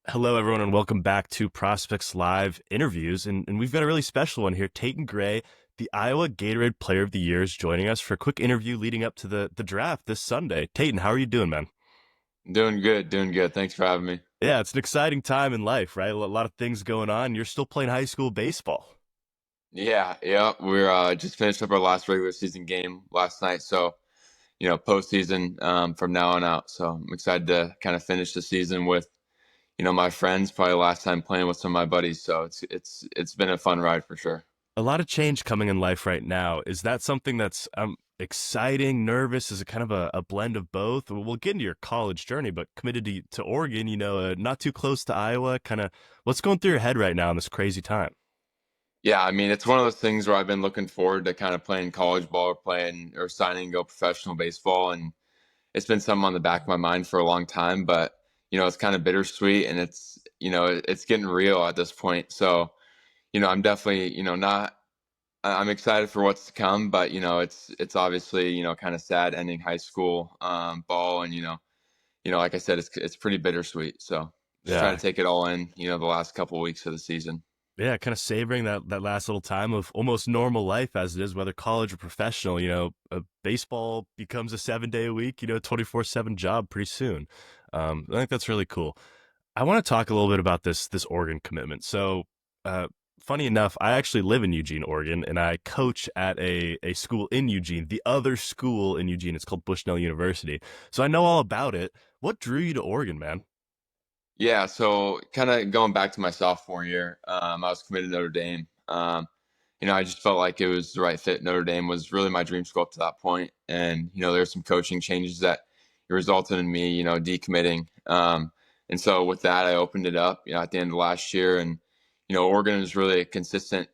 Hello, everyone, and welcome back to Prospects Live interviews. And we've got a really special one here. Taitn Gray, the Iowa Gatorade Player of the Year, is joining us for a quick interview leading up to the draft this Sunday. Taitn, how are you doing, man? Doing good, doing good. Thanks for having me. Yeah, it's an exciting time in life, right? A lot of things going on. You're still playing high school baseball. Yeah. We're just finished up our last regular season game last night, so postseason from now on out. So I'm excited to kind of finish the season with my friends. Probably last time playing with some of my buddies, so it's been a fun ride for sure. A lot of change coming in life right now. Is that something that's exciting, nervous? Is it kind of a blend of both? We'll get into your college journey, but committed to Oregon, not too close to Iowa. Kind of what's going through your head right now in this crazy time? Yeah, I mean it's one of those things where I've been looking forward to kind of playing college ball or playing or signing go professional baseball, and it's been something on the back of my mind for a long time. But it's kind of bittersweet, and it's getting real at this point. So I'm definitely, not. I'm excited for what's to come, but it's obviously kind of sad ending high school ball, and like I said, it's pretty bittersweet. So just trying Yeah, to take it all in, the last couple of weeks of the season. yeah, kind of savoring that last little time of almost normal life as it is, whether college or professional. Baseball becomes a 7 day a week, 24/7 job pretty soon. I think that's really cool. I want to talk a little bit about this Oregon commitment. So, uh, funny enough, I actually live in Eugene, Oregon, and I coach at a school in Eugene, the other school in Eugene. It's called Bushnell University. So I know all about it. What drew you to Oregon, man? Yeah, so kind of going back to my sophomore year, I was committed to Notre Dame. I just felt like it was the right fit. Notre Dame was really my dream school up to that point, and there's some coaching changes that resulted in me, decommitting. And so with that, I opened it up, at the end of last year, and Oregon is really a consistent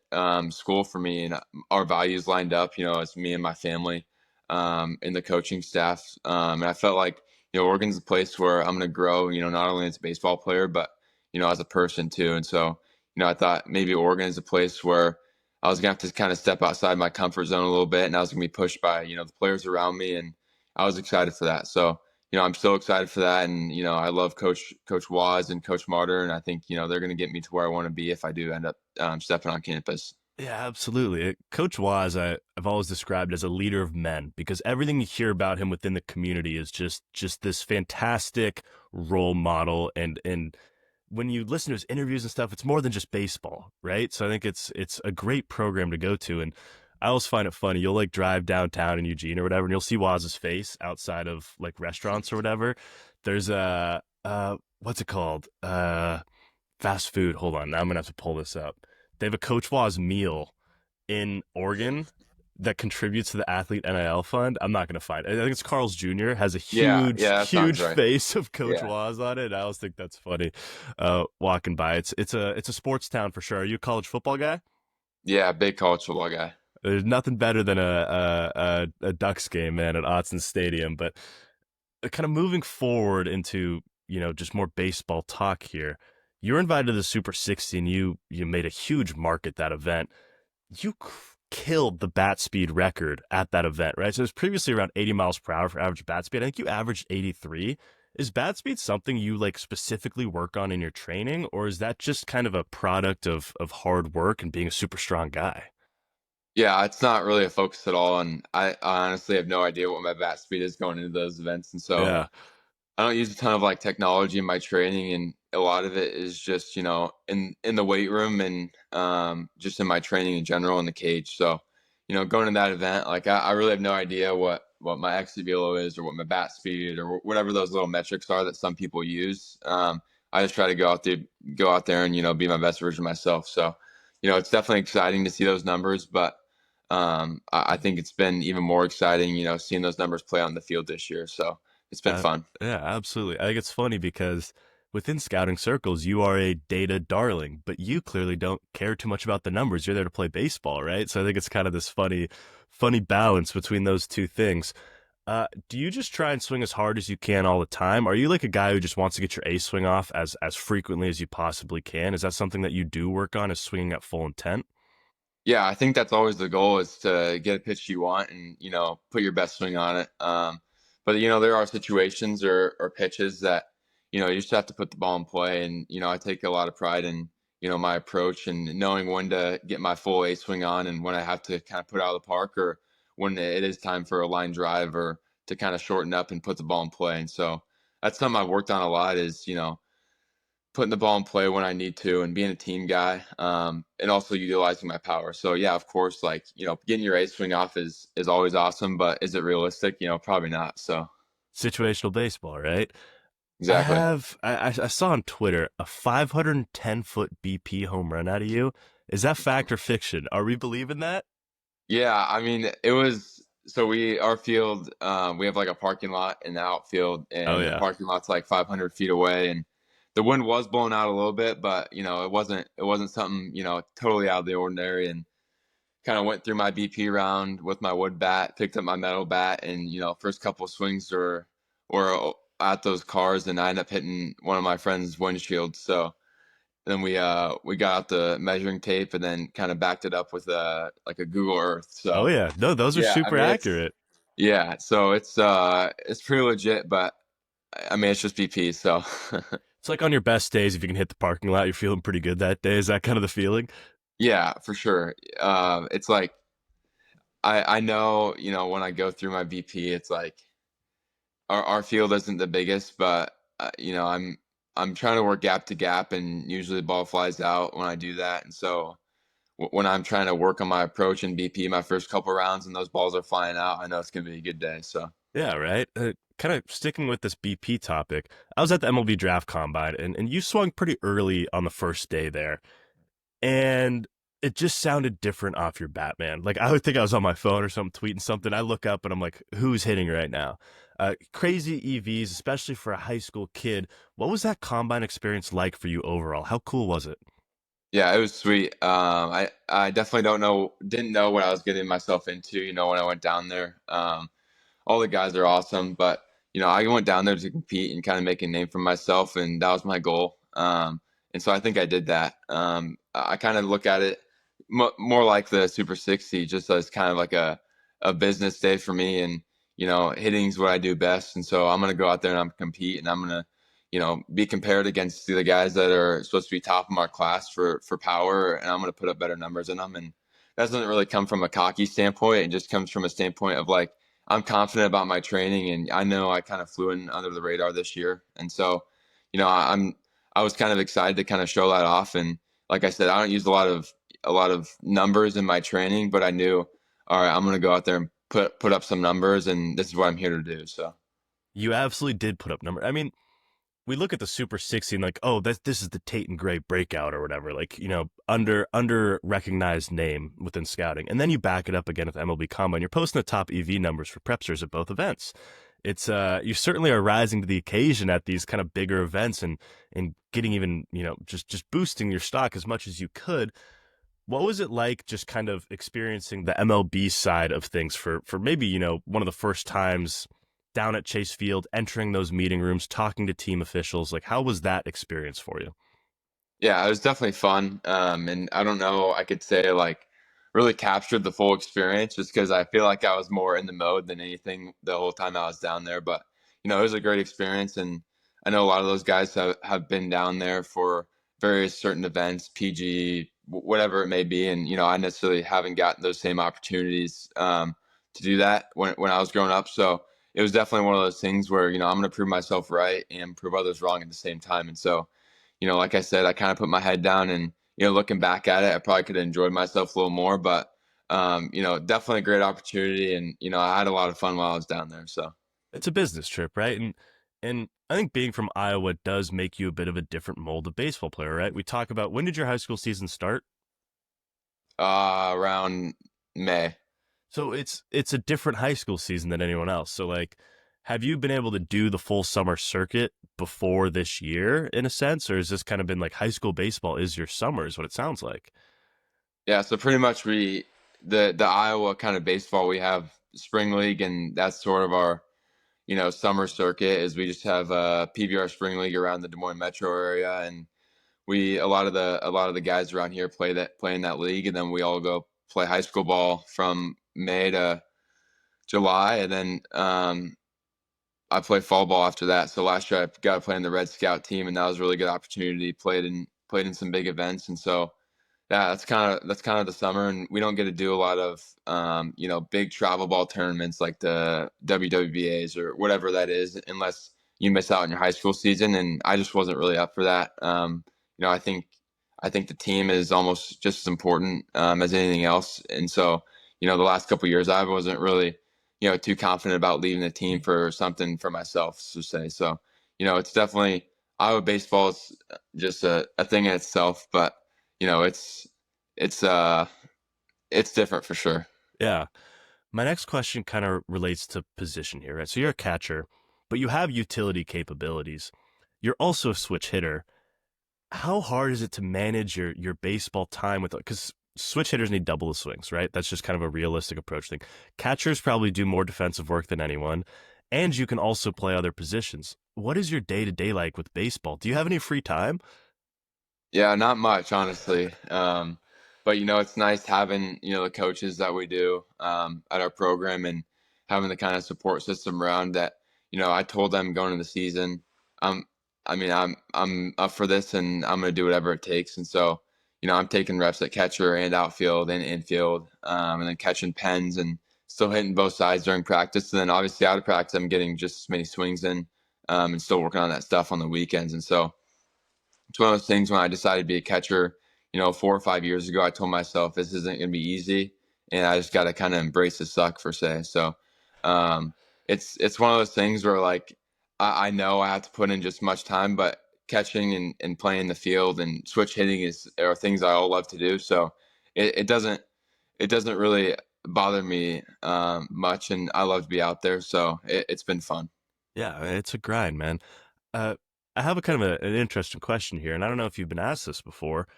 school for me, and our values lined up, as me and my family, and the coaching staff, and I felt like Oregon's a place where I'm going to grow, not only as a baseball player, but, as a person too. And so, I thought maybe Oregon is a place where I was going to have to kind of step outside my comfort zone a little bit, and I was going to be pushed by, the players around me. And I was excited for that. So, I'm still excited for that. And, I love Coach Waz and Coach Martyr. And I think, they're going to get me to where I want to be if I do end up stepping on campus. Yeah, absolutely. Coach Waz, I've always described as a leader of men because everything you hear about him within the community is just this fantastic role model. And when you listen to his interviews and stuff, it's more than just baseball, right? So I think it's a great program to go to. And I always find it funny. You'll like drive downtown in Eugene or whatever, and you'll see Waz's face outside of like restaurants or whatever. There's a what's it called? Fast food. Hold on, now I'm gonna have to pull this up. They have a Coach Waz meal in Oregon that contributes to the athlete NIL fund. I'm not going to find it. I think it's Carl's Jr. has a Yeah. huge, Yeah. That sounds huge right. face of Coach Yeah. Waz on it. I always think that's funny. Walking by, it's a sports town for sure. Are you a college football guy? Yeah. Big college football guy. There's nothing better than a Ducks game, man, at Autzen Stadium. But kind of moving forward into just more baseball talk here. You're invited to the Super 60, and you made a huge mark at that event. You killed the bat speed record at that event, right? So it was previously around 80 miles per hour for average bat speed. I think you averaged 83. Is bat speed something you like specifically work on in your training, or is that just kind of a product of hard work and being a super strong guy? Yeah, it's not really a focus at all, and I honestly have no idea what my bat speed is going into those events, and so Yeah. I don't use a ton of like technology in my training, and a lot of it is just in the weight room and just in my training in general in the cage. So going to that event, like I really have no idea what my exit velo is or what my bat speed or whatever those little metrics are that some people use. I just try to go out there and be my best version of myself. So it's definitely exciting to see those numbers, but I think it's been even more exciting, seeing those numbers play on the field this year. So it's been Uh, fun. yeah, absolutely. I think it's funny because within scouting circles, you are a data darling, but you clearly don't care too much about the numbers. You're there to play baseball, right? So I think it's kind of this funny balance between those two things. Do you just try and swing as hard as you can all the time? Are you like a guy who just wants to get your A swing off as frequently as you possibly can? Is that something that you do work on, is swinging at full intent? Yeah, I think that's always the goal is to get a pitch you want and, put your best swing on it. But there are situations or pitches that, you just have to put the ball in play. And I take a lot of pride in my approach and knowing when to get my full A swing on and when I have to kind of put out of the park, or when it is time for a line drive, or to kind of shorten up and put the ball in play. And so that's something I've worked on a lot, is putting the ball in play when I need to, and being a team guy, and also utilizing my power. So yeah, of course, like getting your A swing off is always awesome, but is it realistic? Probably not. So Situational baseball, right? exactly. I saw on Twitter a 510-foot BP home run out of you. Is that fact or fiction? Are we believing that? Yeah, I mean, it was so our field, we have like a parking lot in the outfield, Oh and the yeah. parking lot's like 500 feet away, and the wind was blowing out a little bit, but it wasn't something totally out of the ordinary, and kind of went through my BP round with my wood bat, picked up my metal bat, and first couple of swings were at those cars, and I ended up hitting one of my friend's windshield. So then we got out the measuring tape and then kind of backed it up with like a Google Earth. Oh So yeah. No, those are yeah, I super mean accurate. so it's pretty legit, but I mean it's just BP. So It's like on your best days, if you can hit the parking lot, you're feeling pretty good that day. Is that kind of the feeling? yeah, for sure. It's like I know when I go through my BP, it's like our field isn't the biggest, but I'm trying to work gap to gap, and usually the ball flies out when I do that. And so when I'm trying to work on my approach in BP my first couple rounds and those balls are flying out, I know it's gonna be a good day. So Yeah, right. Kind of sticking with this BP topic, I was at the MLB Draft Combine, and you swung pretty early on the first day there, and it just sounded different off your bat, man. Like I would think I was on my phone or something, tweeting something. I look up and I'm like, who's hitting right now? Crazy EVs, especially for a high school kid. What was that combine experience like for you overall? How cool was it? yeah, it was sweet. I definitely didn't know what I was getting myself into. When I went down there. All the guys are awesome, but I went down there to compete and kind of make a name for myself, and that was my goal. And so I think I did that. I kind of look at it more like the Super 60, just as kind of like a business day for me. And hitting is what I do best, and so I'm gonna go out there and I'm compete, and I'm gonna be compared against the guys that are supposed to be top of our class for power, and I'm gonna put up better numbers in them. And that doesn't really come from a cocky standpoint; it just comes from a standpoint of like, I'm confident about my training, and I know I kind of flew in under the radar this year. And so, I was kind of excited to kind of show that off. And like I said, I don't use a lot of numbers in my training, but I knew, all right, I'm going to go out there and put up some numbers, and this is what I'm here to do. So You absolutely did put up numbers. I mean, we look at the Super 60 and like, oh, this is the Taitn Gray breakout or whatever, like, under recognized name within scouting. And then you back it up again with MLB Combine. You're posting the top EV numbers for prepsters at both events. It's you certainly are rising to the occasion at these kind of bigger events, and getting even, just boosting your stock as much as you could. What was it like just kind of experiencing the MLB side of things for maybe, one of the first times down at Chase Field, entering those meeting rooms, talking to team officials? Like, how was that experience for you? yeah, it was definitely fun. And I don't know, I could say like really captured the full experience, just because I feel like I was more in the mode than anything the whole time I was down there. But it was a great experience, and I know a lot of those guys have been down there for various certain events, PG, whatever it may be. And I necessarily haven't gotten those same opportunities to do that when I was growing up. So it was definitely one of those things where I'm going to prove myself right and prove others wrong at the same time. And so like I said, I kind of put my head down, and looking back at it, I probably could have enjoyed myself a little more. But definitely a great opportunity, and I had a lot of fun while I was down there. So It's a business trip, right? And I think being from Iowa does make you a bit of a different mold of baseball player, right? We talk about, when did your high school season start? around May. So it's a different high school season than anyone else. So like, have you been able to do the full summer circuit before this year in a sense, or has this kind of been like high school baseball is your summer, is what it sounds like? Yeah, so pretty much the Iowa kind of baseball, we have spring league, and that's sort of our summer circuit. Is we just have a PBR spring league around the Des Moines metro area, and we a lot of the guys around here play in that league, and then we all go play high school ball from May to July, and then I played fall ball after that. So last year I got to play in the Red Scout team, and that was a really good opportunity. Played in some big events, and so yeah, that's kind of the summer, and we don't get to do a lot of big travel ball tournaments like the WWBAs or whatever that is, unless you miss out on your high school season. And I just wasn't really up for that. I think the team is almost just as important as anything else, and so the last couple of years I wasn't really too confident about leaving the team for something for myself to say. So it's definitely Iowa baseball is just a thing in itself, but you know, it's uh it's different for sure. Yeah. My next question kind of relates to position here, right? So you're a catcher, but you have utility capabilities. You're also a switch hitter. How hard is it to manage your baseball time with, because switch hitters need double the swings, right? That's just kind of a realistic approach thing. Catchers probably do more defensive work than anyone, and you can also play other positions. What is your day to day like with baseball? Do you have any free time? Yeah, not much, honestly. But it's nice having the coaches that we do at our program and having the kind of support system around that. I told them going into the season, um, I'm up for this and I'm going to do whatever it takes. And so, I'm taking reps at catcher and outfield and infield, and then catching pens and still hitting both sides during practice. And then obviously out of practice, I'm getting just as many swings in, and still working on that stuff on the weekends. And so it's one of those things when I decided to be a catcher, 4 or 5 years ago, I told myself this isn't going to be easy, and I just got to kind of embrace the suck for say. So, um, it's one of those things where like I know I have to put in just much time, but catching and playing the field and switch hitting are things I all love to do. So it doesn't really bother me much, and I love to be out there. So it's been fun. Yeah, it's a grind, man. Uh, I have a kind of an interesting question here, and I don't know if you've been asked this before.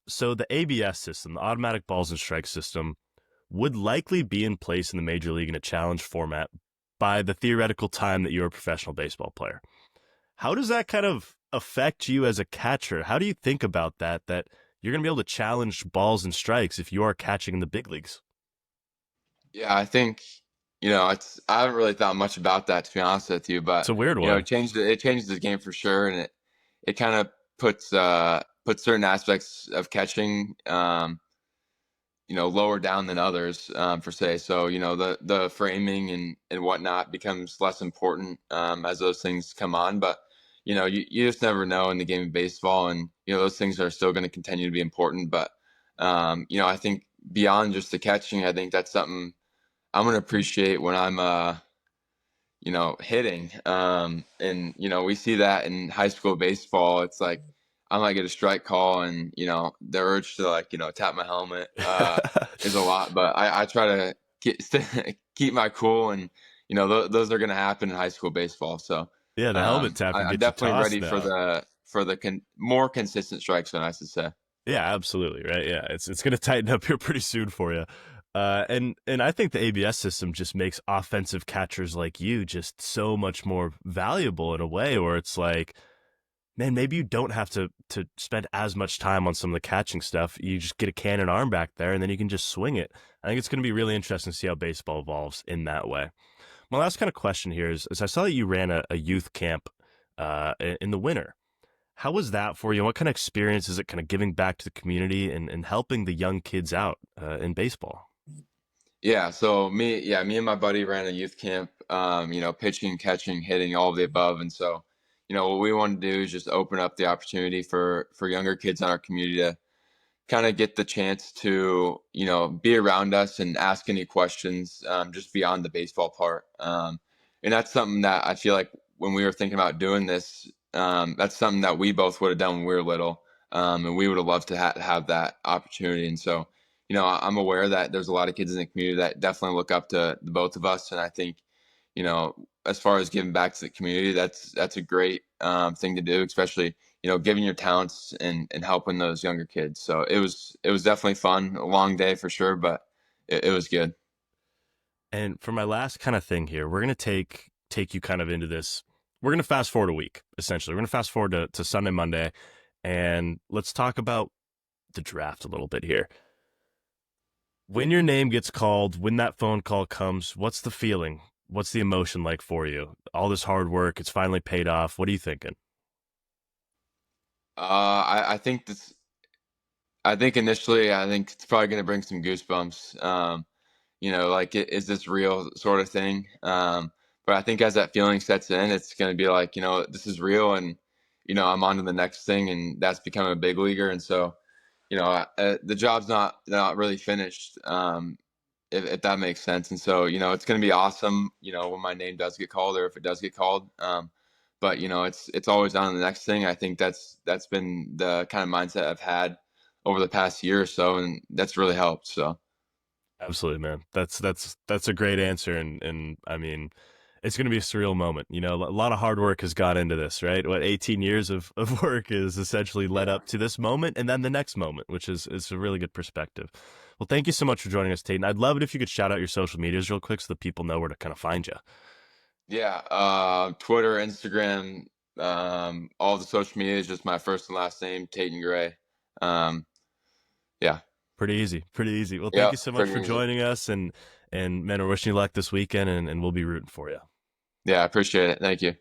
So the ABS system, the automatic balls and strikes system, would likely be in place in the major league in a challenge format by the theoretical time that you're a professional baseball player. How does that kind of affect you as a catcher? How do you think about that? That you're going to be able to challenge balls and strikes if you are catching in the big leagues? Yeah, I think I haven't really thought much about that to be honest with you, It's but a weird it one. changes the game for sure, and it kind of puts certain aspects of catching lower down than others for say. So the framing and whatnot becomes less important as those things come on, but you just never know in the game of baseball, and those things are still going to continue to be important, but I think beyond just the catching, I think that's something I'm gonna appreciate when I'm hitting. And we see that in high school baseball. It's like I might get a strike call, and the urge to like tap my helmet is a lot. But I try to keep my cool, and those are gonna happen in high school baseball. So Yeah, the helmet tap can I'm get you definitely tossed ready for now. the more consistent strikes, than I should say. Yeah, absolutely, right. Yeah, it's going to tighten up here pretty soon for you. And I think the ABS system just makes offensive catchers like you just so much more valuable in a way where it's like, man, maybe you don't have to spend as much time on some of the catching stuff. You just get a cannon arm back there, and then you can just swing it. I think it's going to be really interesting to see how baseball evolves in that way. My last kind of question here is I saw that you ran a youth camp in the winter. How was that for you? What kind of experience is it kind of giving back to the community and helping the young kids out in baseball? Yeah, so me and my buddy ran a youth camp, pitching, catching, hitting, all of the above. And so, what we want to do is just open up the opportunity for younger kids in our community to kind of get the chance to, be around us and ask any questions, just beyond the baseball part. And that's something that I feel like when we were thinking about doing this, that's something that we both would have done when we were little. And we would have loved to have that opportunity. And so, I'm aware that there's a lot of kids in the community that definitely look up to the both of us. And I think, as far as giving back to the community, that's a great thing to do, especially giving your talents and helping those younger kids. So it was definitely fun. A long day for sure, but it was good. And for my last kind of thing here, we're gonna take you kind of into this. We're gonna fast forward a week, essentially. We're gonna fast forward to Sunday, Monday, and let's talk about the draft a little bit here. When your name gets called, when that phone call comes, what's the feeling? what's the emotion like for you? All this hard work, it's finally paid off. What are you thinking? I think this. I think initially, I think it's probably going to bring some goosebumps. Like, is this real sort of thing? But I think as that feeling sets in, it's going to be like, this is real, and I'm on to the next thing, and that's becoming a big leaguer. And so, the job's not really finished, if that makes sense. And so, it's going to be awesome, when my name does get called, or if it does get called. But it's always on to the next thing. I think that's been the kind of mindset I've had over the past year or so, and that's really helped. So. Absolutely, man. That's a great answer, and I mean, it's going to be a surreal moment. You know, a lot of hard work has gone into this, right? What 18 years of work is essentially led Yeah. up to this moment, and then the next moment, which is a really good perspective. Well, thank you so much for joining us, Taitn. I'd love it if you could shout out your social medias real quick so that people know where to kind of find you. Yeah, Twitter, Instagram, all the social media is just my first and last name, Taitn Gray. Um, yeah, Pretty easy, pretty easy. Well, thank yeah, you so much pretty for easy. joining us, and man, we're wishing you luck this weekend, and we'll be rooting for you. Yeah, I appreciate it. Thank you.